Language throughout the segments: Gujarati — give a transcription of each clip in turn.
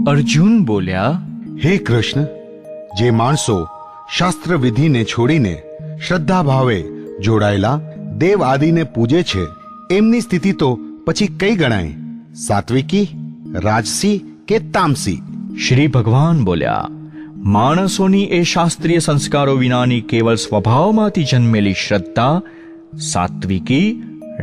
અર્જુન બોલ્યા, હે કૃષ્ણ, જે માણસો શાસ્ત્ર વિધિને છોડીને શ્રદ્ધા ભાવે જોડાયેલા દેવ આદિને પૂજે છે, એમની સ્થિતિ તો પછી કઈ ગણાય? સાત્વિકી, રાજસી કે તામસી? શ્રી ભગવાન બોલ્યા, માણસોની એ શાસ્ત્રીય સંસ્કારો વિનાની કેવલ સ્વભાવમાંથી જન્મેલી શ્રદ્ધા સાત્વિકી,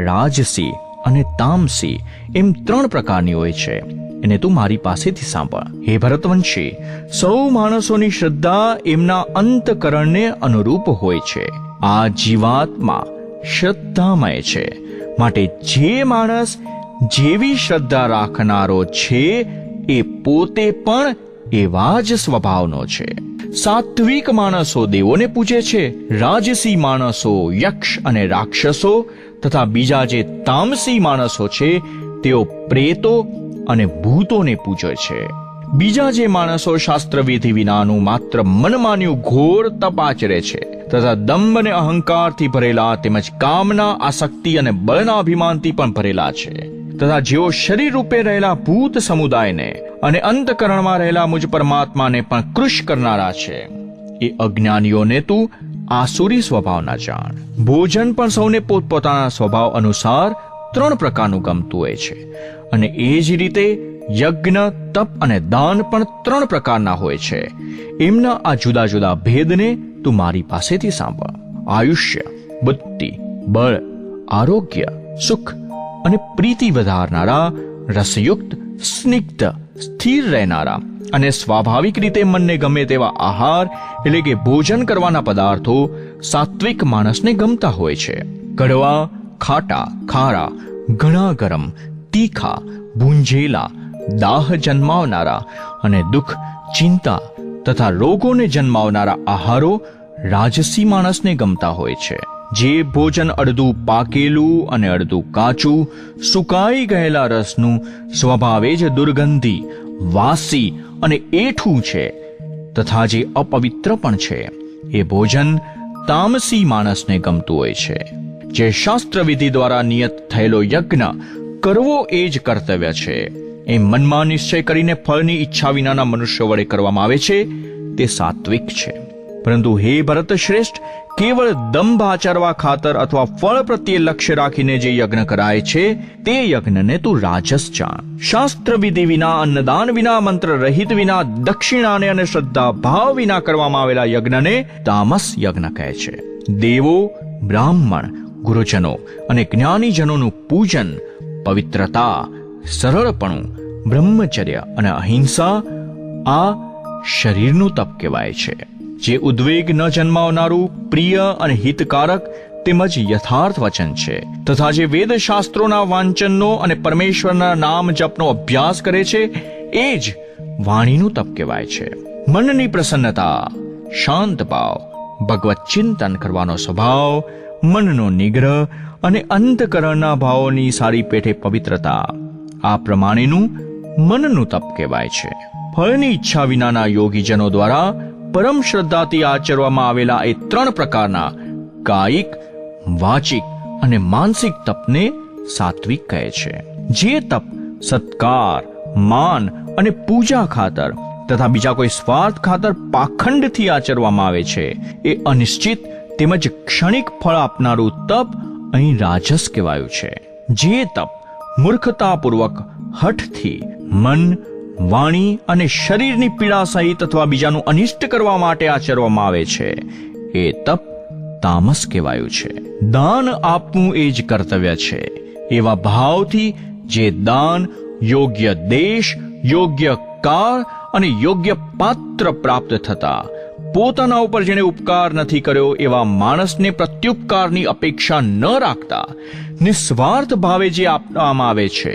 રાજસી અને તામસી એમ 3 પ્રકારની હોય છે. એને તું મારી પાસેથી સાંભળ. હે ભરતવંશી, સૌ માણસોની શ્રદ્ધા એમના અંતકરણને અનુરૂપ હોય છે. આ જીવાત્મા શ્રદ્ધામય છે, માટે જે માણસ જેવી શ્રદ્ધા રાખનારો છે એ પોતે પણ એવા જ સ્વભાવનો છે. સાત્વિક માણસો દેવોને પૂજે છે, રાજસી માણસો યક્ષ અને રાક્ષસો તથા બીજા જે તામસી માણસો છે તેઓ પ્રેતો અને ભૂતોને પૂજે છે. બીજા જે માણસો શાસ્ત્રવિધિ વિનાનું માત્ર મનમાન્યું ઘોર તપ આચરે છે તથા દંભ અને અહંકારથી ભરેલા તેમજ કામના, આસક્તિ અને બળના અભિમાનથી પણ ભરેલા છે તથા જેઓ શરીર રૂપે રહેલા ભૂત સમુદાયને અને અંતકરણમાં રહેલા મુજ પરમાત્માને પણ કૃશ કરનારા છે, એ અજ્ઞાનીઓને તું આસુરી સ્વભાવના જાણ. ભોજન પણ સૌને પોતપોતાના સ્વભાવ અનુસાર 3 પ્રકારનું ગમતું હોય છે, અને એ જ રીતે યજ્ઞ, તપ અને દાન પણ 3 પ્રકારના હોય છે. એમના આ જુદા જુદા ભેદને તું મારી પાસેથી સાંભળ. આયુષ્ય, બુદ્ધિ, બળ, આરોગ્ય, સુખ અને પ્રીતિ વધારનારા, રસયુક્ત, સ્નિગ્ધ, સ્થિર રહેનારા અને સ્વાભાવિક રીતે મનને ગમે તેવા આહાર એટલે કે ભોજન કરવાના પદાર્થો સાત્વિક માણસને ગમતા હોય છે. કડવા, ખાટા, ખારા, ઘણા ગરમ, તીખા, ભૂંજેલા, દાહ જન્માવનારા અને દુઃખ, ચિંતા તથા રોગોને જન્માવનારા આહારો રાજસી માણસને ગમતા હોય છે. જે ભોજન અડધું પાકેલું અને અડધું કાચું, સુકાઈ ગયેલા રસનું, સ્વભાવે જ દુર્ગંધી, વાસી અને એઠું છે તથા જે અપવિત્ર પણ છે, એ ભોજન તામસી માણસને ગમતું હોય છે. જે શાસ્ત્રવિધિ દ્વારા નિયત થયેલો યજ્ઞ કરવો એ જ કર્તવ્ય છે, એ મનમાં નિશ્ચય કરીને ફળની ઈચ્છા વિનાના મનુષ્ય વડે કરવામાં આવે છે, તે સાત્વિક છે. પરંતુ હે ભરત શ્રેષ્ઠ, કેવળ દંભ આચરવા ખાતર અથવા ફળ પ્રત્યે લક્ષ્ય રાખીને જે યજ્ઞ કરાય છે તે યજ્ઞને તું રાજસ જાણ. શાસ્ત્ર વિધિ વિના, અન્નદાન વિના, મંત્ર રહિત વિના, દક્ષિણાને અને શ્રદ્ધા ભાવ વિના કરવામાં આવેલા યજ્ઞને તામસ યજ્ઞ કહે છે. દેવો, બ્રાહ્મણ, ગુરુજનો અને જ્ઞાનીજનોનું પૂજન, પવિત્રતા, સરળપણું, બ્રહ્મચર્ય અને અહિંસા આ શરીરનું તપ કહેવાય છે. જે ઉદ્વેગ ન જન્માવનારું, પ્રિય અને હિતકારક તેમજ યથાર્થ વચન છે તથા જે વેદશાસ્ત્રોના વાંચનનો અને પરમેશ્વરના નામ જપનો અભ્યાસ કરે છે એ જ વાણીનું તપ કહેવાય છે. મનની પ્રસન્નતા, શાંત ભાવ, ભગવત ચિંતન કરવાનો સ્વભાવ, મનનો નિગ્રહ અને અંતકરણના ભાવોની સારી પેઠે પવિત્રતા, આ પ્રમાણેનું મનનું તપ કહેવાય છે. ફળની ઈચ્છા વિનાના યોગીજનો દ્વારા પરમ શ્રદ્ધાથી આચરવામાં આવેલા એ 3 પ્રકારના કાયિક, વાચિક અને માનસિક તપને સાત્વિક કહે છે. જે તપ સત્કાર, માન અને પૂજા ખાતર તથા બીજા કોઈ સ્વાર્થ ખાતર પાખંડથી આચરવામાં આવે છે, એ અનિશ્ચિત તેમજ ક્ષણિક ફળ આપનારું તપ અહીં રાજસ કહેવાયું છે. જે તપ મૂર્ખતાપૂર્વક હઠથી મન, વાણી અને શરીરની પીડા સહિત અથવા બીજાનું અનિષ્ટ કરવા માટે આચરવામાં આવે છે, એ તપ તામસ કહેવાયું છે. દાન આપવું એ જ કર્તવ્ય છે. એવા ભાવથી જે દાન યોગ્ય દેશ, યોગ્ય કાળ અને યોગ્ય પાત્ર પ્રાપ્ત થતા પોતાના ઉપર જેણે ઉપકાર નથી કર્યો એવા માણસને પ્રત્યુપકારની અપેક્ષા ન રાખતા નિસ્વાર્થ ભાવે જે આપવામાં આવે છે,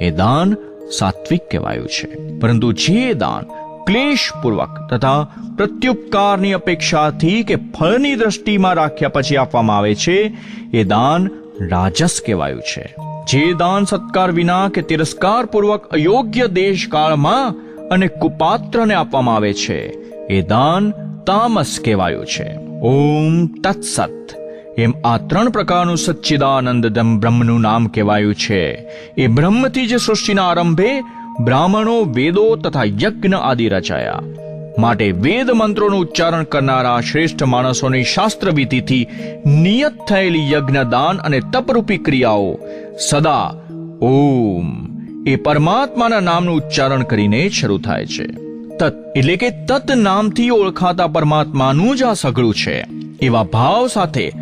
એ દાન સાત્વિક કહેવાયું છે. પરંતુ જે દાન ક્લેશપૂર્વક તથા પ્રત્યુપકારની અપેક્ષાથી કે ફળની દ્રષ્ટિમાં રાખ્યા પછી આપવામાં આવે છે, એ દાન રાજસ કહેવાયું છે. જે દાન સત્કાર વિના કે તિરસ્કાર પૂર્વક અયોગ્ય દેશકાળમાં અને કુપાત્રને આપવામાં આવે છે, એ દાન તામસ કહેવાયું છે. ઓમ તત્સત. એમ આ 3 પ્રકારનું સચ્ચિદાનંદ બ્રહ્મનું નામ કહેવાયું છે. એ બ્રહ્મથી જ સૃષ્ટિના આરંભે બ્રાહ્મણો વેદો તથા યજ્ઞ આદિ રચાયા. માટે વેદ મંત્રોનું ઉચ્ચારણ કરનારા શ્રેષ્ઠ માણસોની શાસ્ત્ર વિધિથી નિયત થયેલી યજ્ઞ, દાન અને તપરૂપી ક્રિયાઓ સદા ઓમ એ પરમાત્માના નામનું ઉચ્ચારણ કરીને જ શરૂ થાય છે. તત એટલે કે તત નામથી ઓળખાતા પરમાત્માનું જ આ સઘળું છે એવા ભાવ સાથે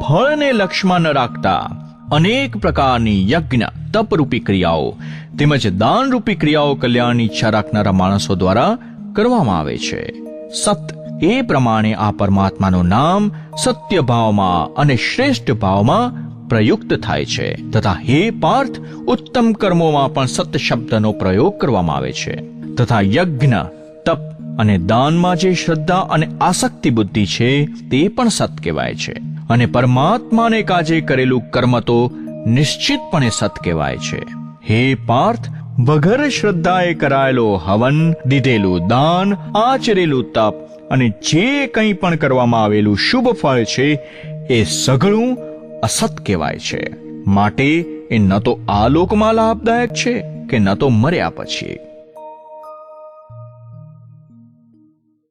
ફળને લક્ષ્યમાં ન રાખતા અનેક પ્રકારની યજ્ઞ, તપરૂપી ક્રિયાઓ તેમજ દાનરૂપી ક્રિયાઓ કલ્યાણની ઈચ્છા રાખનારા માણસો દ્વારા કરવામાં આવે છે. સત એ પ્રમાણે આ પરમાત્માનું નામ સત્ય ભાવમાં અને શ્રેષ્ઠ ભાવમાં પ્રયુક્ત થાય છે તથા હે પાર્થ, ઉત્તમ કર્મોમાં પણ સત શબ્દનો પ્રયોગ કરવામાં આવે છે તથા યજ્ઞ, તપ અને દાનમાં જે શ્રદ્ધા અને આસક્તિ બુદ્ધિ છે તે પણ સત કહેવાય છે. અને પરમાત્માને કાજે કરેલું કર્મ તો નિશ્ચિતપણે સત કહેવાય છે. હે પાર્થ, વગર શ્રદ્ધાએ કરાયેલો હવન, દીધેલું દાન, આચરેલું તપ અને જે કંઈ પણ કરવામાં આવેલું શુભ ફળ છે એ સઘળું અસત કહેવાય છે. માટે એ ન તો આ લોકમાં લાભદાયક છે કે ન તો મર્યા પછી.